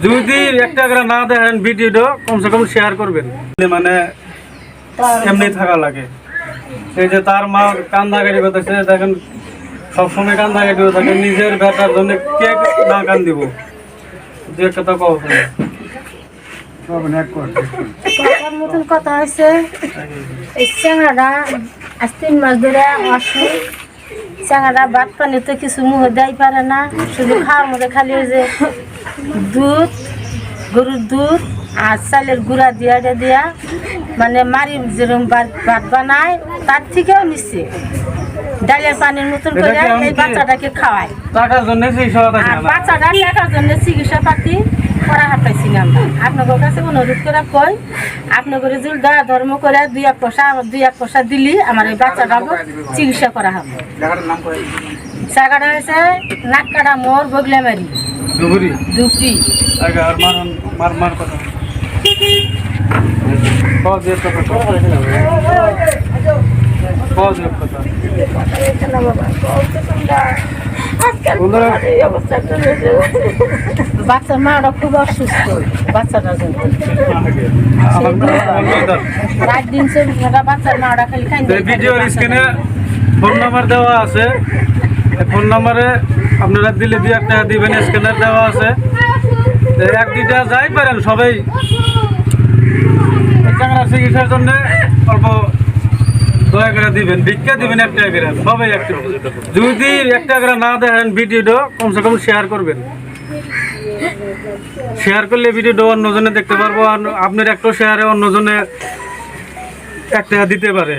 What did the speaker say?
যদি একটা করে না দেখেন ভিডিওটা কমসে কম শেয়ার করবেন। মানে এমনি থাকা লাগে। এই যে তার মা কান্দাকাটি করতেছে, দেখেন সবসময় কান্দাকাটি থাকে, নিজের ব্যথার জন্য কে না কান দিব। দু একটা তো কব মতন কথা হয়েছে। এই চ্যাংড়াটা আজ 3 মাস ধরে অসুখ। চ্যাংড়াটা ভাত পানি তো কিছু মুখে দেয় পারে না, শুধু খাওয়ার মধ্যে খালি ওই যে দুধ, গরুর দুধ আর চালের গুঁড়া দিয়া মানে মারি যেরকম ভাত বানায় তার থেকেও নিচ্ছে। ডালের পানির মতন করে এই বাচ্চাটাকে খাওয়ায়। টাকার জন্য আর বাচ্চাটা টাকার জন্য চিকিৎসা পাতি করা হাঁটাইছি আমরা। আপনাদের কাছে অনুরোধ করে কই, আপনাদের যদি দয়া ধর্ম করে 2-1 পয়সা দিলি আমার এই বাচ্চাটা চিকিৎসা করা হবে। জায়গাটা হয়েছে নাককাটা মোর বগলামারি দুপুরি। বাচ্চার মাটা খুব অসুস্থ, বাচ্চাটার জন্য রাত দিন 24 ঘন্টা বাচ্চার মাটা খালি খাই। ভিডিওর স্ক্রিনে ফোন নাম্বার দেওয়া আছে, ফোন নাম্বারে আপনারা দিলে 2 টাকা দিবেন। স্ক্যানার দেওয়া আছে, 1-2টা যাই পারেন সবাই চ্যাংড়া চিকিৎসার জন্য অল্প দয়া করে দিবেন, ভিক্ষা দিবেন 1 টাকা করে সবাই। একটু যদি 1 টাকা করে না দেখেন ভিডিওটা কমসে কম শেয়ার করবেন। শেয়ার করলে ভিডিওটা অন্যজনে দেখতে পারবো, আর আপনার একটা শেয়ারে অন্যজনে 1 টাকা দিতে পারে।